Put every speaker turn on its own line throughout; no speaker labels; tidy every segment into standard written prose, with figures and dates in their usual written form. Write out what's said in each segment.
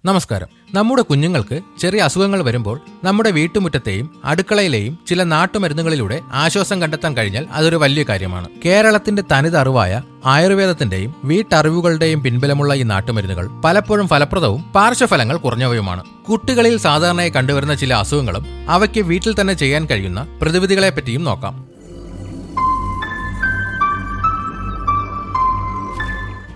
നമസ്കാരം. നമ്മുടെ കുഞ്ഞുങ്ങൾക്ക് ചെറിയ അസുഖങ്ങൾ വരുമ്പോൾ നമ്മുടെ വീട്ടുമുറ്റത്തെയും അടുക്കളയിലെയും ചില നാട്ടുമരുന്നുകളിലൂടെ ആശ്വാസം കണ്ടെത്താൻ കഴിഞ്ഞാൽ അതൊരു വലിയ കാര്യമാണ്. കേരളത്തിന്റെ തനിത അറിവായ ആയുർവേദത്തിന്റെയും വീട്ടറിവുകളുടെയും പിൻബലമുള്ള ഈ നാട്ടുമരുന്നുകൾ പലപ്പോഴും ഫലപ്രദവും പാർശ്വഫലങ്ങൾ കുറഞ്ഞവയുമാണ്. കുട്ടികളിൽ സാധാരണയായി കണ്ടുവരുന്ന ചില അസുഖങ്ങളും അവയ്ക്ക് വീട്ടിൽ തന്നെ ചെയ്യാൻ കഴിയുന്ന പ്രതിവിധികളെപ്പറ്റിയും നോക്കാം.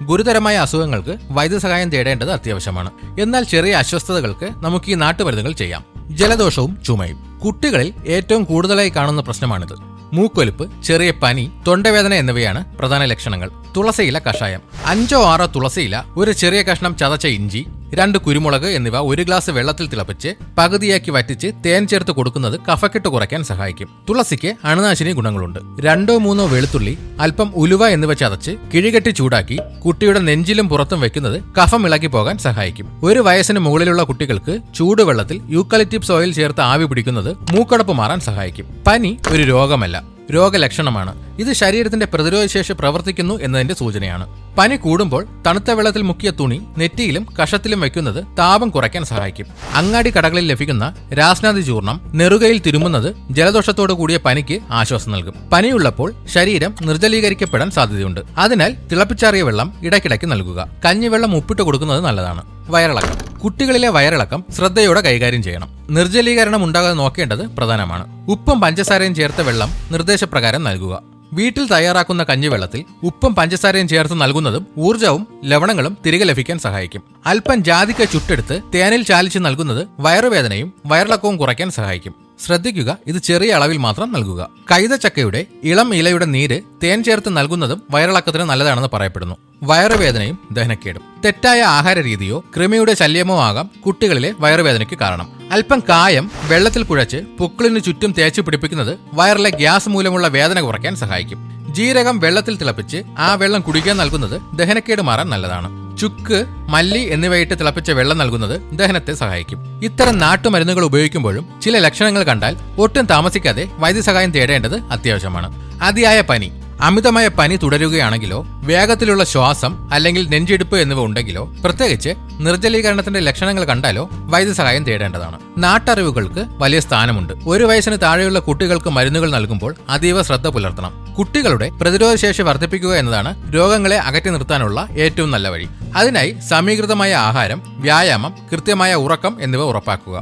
ഗുരുതരമായ അസുഖങ്ങൾക്ക് വൈദ്യസഹായം തേടേണ്ടത് അത്യാവശ്യമാണ്. എന്നാൽ ചെറിയ അസ്വസ്ഥതകൾക്ക് നമുക്ക് ഈ നാട്ടുമരുന്നുകൾ ചെയ്യാം. ജലദോഷവും ചുമയും കുട്ടികളിൽ ഏറ്റവും കൂടുതലായി കാണുന്ന പ്രശ്നമാണിത്. മൂക്കൊലിപ്പ്, ചെറിയ പനി, തൊണ്ടവേദന എന്നിവയാണ് പ്രധാന ലക്ഷണങ്ങൾ. തുളസിയില കഷായം. 5-6 തുളസിയില, ഒരു ചെറിയ കഷ്ണം ചതച്ച ഇഞ്ചി, 2 കുരുമുളക് എന്നിവ 1 ഗ്ലാസ് വെള്ളത്തിൽ തിളപ്പിച്ച് പകുതിയാക്കി വറ്റിച്ച് തേൻ ചേർത്ത് കൊടുക്കുന്നത് കഫക്കെട്ട് കുറയ്ക്കാൻ സഹായിക്കും. തുളസിക്ക് അണുനാശിനി ഗുണങ്ങളുണ്ട്. 2-3 വെളുത്തുള്ളി, അല്പം ഉലുവ എന്നിവ ചതച്ച് കിഴികെട്ടി ചൂടാക്കി കുട്ടിയുടെ നെഞ്ചിലും പുറത്തും വെക്കുന്നത് കഫം ഇളക്കി പോകാൻ സഹായിക്കും. 1 വയസ്സിന് മുകളിലുള്ള കുട്ടികൾക്ക് ചൂടുവെള്ളത്തിൽ യൂക്കലിപ്റ്റസ് ഓയിൽ ചേർത്ത് ആവി പിടിക്കുന്നത് മൂക്കടപ്പ് മാറാൻ സഹായിക്കും. പനി ഒരു രോഗമല്ല, രോഗലക്ഷണമാണ്. ഇത് ശരീരത്തിന്റെ പ്രതിരോധശേഷി പ്രവർത്തിക്കുന്നു എന്നതിന്റെ സൂചനയാണ്. പനി കൂടുമ്പോൾ തണുത്ത വെള്ളത്തിൽ മുക്കിയ തുണി നെറ്റിയിലും കഷത്തിലും വയ്ക്കുന്നത് താപം കുറയ്ക്കാൻ സഹായിക്കും. അങ്ങാടി കടകളിൽ ലഭിക്കുന്ന രാസ്നാദി ചൂർണം നെറുകയിൽ തിരുമുന്നത് ജലദോഷത്തോടു കൂടിയ പനിക്ക് ആശ്വാസം നൽകും. പനിയുള്ളപ്പോൾ ശരീരം നിർജ്ജലീകരിക്കപ്പെടാൻ സാധ്യതയുണ്ട്. അതിനാൽ തിളപ്പിച്ചാറിയ വെള്ളം ഇടയ്ക്കിടയ്ക്ക് നൽകുക. കഞ്ഞിവെള്ളം ഉപ്പിട്ട് കൊടുക്കുന്നത് നല്ലതാണ്. വയറിളക്കം. കുട്ടികളിലെ വയറിളക്കം ശ്രദ്ധയോടെ കൈകാര്യം ചെയ്യണം. നിർജ്ജലീകരണം ഉണ്ടാകാതെ നോക്കേണ്ടത് പ്രധാനമാണ്. ഉപ്പും പഞ്ചസാരയും ചേർത്ത വെള്ളം നിർദ്ദേശപ്രകാരം നൽകുക. വീട്ടിൽ തയ്യാറാക്കുന്ന കഞ്ഞിവെള്ളത്തിൽ ഉപ്പും പഞ്ചസാരയും ചേർത്ത് നൽകുന്നതും ഊർജവും ലവണങ്ങളും തിരികെ ലഭിക്കാൻ സഹായിക്കും. അല്പം ജാതിക്ക ചുട്ടെടുത്ത് തേനിൽ ചാലിച്ച് നൽകുന്നത് വയറുവേദനയും വയറിളക്കവും കുറയ്ക്കാൻ സഹായിക്കും. ശ്രദ്ധിക്കുക, ഇത് ചെറിയ അളവിൽ മാത്രം നൽകുക. കൈതച്ചക്കയുടെ ഇളം ഇലയുടെ നീര് തേൻ ചേർത്ത് നൽകുന്നതും വയറിളക്കത്തിന് നല്ലതാണെന്ന് പറയപ്പെടുന്നു. വയറുവേദനയും ദഹനക്കേടും. തെറ്റായ ആഹാര രീതിയോ കൃമിയുടെ ശല്യമോ ആകാം കുട്ടികളിലെ വയറുവേദനയ്ക്ക് കാരണം. അല്പം കായം വെള്ളത്തിൽ കുഴച്ച് പുക്കിളിന് ചുറ്റും തേച്ച് പിടിപ്പിക്കുന്നത് വയറിലെ ഗ്യാസ് മൂലമുള്ള വേദന കുറയ്ക്കാൻ സഹായിക്കും. ജീരകം വെള്ളത്തിൽ തിളപ്പിച്ച് ആ വെള്ളം കുടിക്കാൻ നൽകുന്നത് ദഹനക്കേട് മാറാൻ നല്ലതാണ്. ചുക്ക്, മല്ലി എന്നിവയിട്ട് തിളപ്പിച്ച വെള്ളം നൽകുന്നത് ദഹനത്തെ സഹായിക്കും. ഇത്തരം നാട്ടുമരുന്നുകൾ ഉപയോഗിക്കുമ്പോഴും ചില ലക്ഷണങ്ങൾ കണ്ടാൽ ഒട്ടും താമസിക്കാതെ വൈദ്യസഹായം തേടേണ്ടത് അത്യാവശ്യമാണ്. അതിയായ പനി, അമിതമായ പനി തുടരുകയാണെങ്കിലോ വേഗത്തിലുള്ള ശ്വാസം അല്ലെങ്കിൽ നെഞ്ചിടിപ്പ് എന്നിവ ഉണ്ടെങ്കിലോ പ്രത്യേകിച്ച് നിർജ്ജലീകരണത്തിന്റെ ലക്ഷണങ്ങൾ കണ്ടാലോ വൈദ്യസഹായം തേടേണ്ടതാണ്. നാട്ടറിവുകൾക്ക് വലിയ സ്ഥാനമുണ്ട്. 1 വയസ്സിന് താഴെയുള്ള കുട്ടികൾക്ക് മരുന്നുകൾ നൽകുമ്പോൾ അതീവ ശ്രദ്ധ പുലർത്തണം. കുട്ടികളുടെ പ്രതിരോധശേഷി വർദ്ധിപ്പിക്കുക എന്നതാണ് രോഗങ്ങളെ അകറ്റി നിർത്താനുള്ള ഏറ്റവും നല്ല വഴി. അതിനായി സമീകൃതമായ ആഹാരം, വ്യായാമം, കൃത്യമായ ഉറക്കം എന്നിവ ഉറപ്പാക്കുക.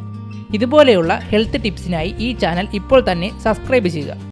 ഇതുപോലെയുള്ള ഹെൽത്ത് ടിപ്സിനായി ഈ ചാനൽ ഇപ്പോൾ തന്നെ സബ്സ്ക്രൈബ് ചെയ്യുക.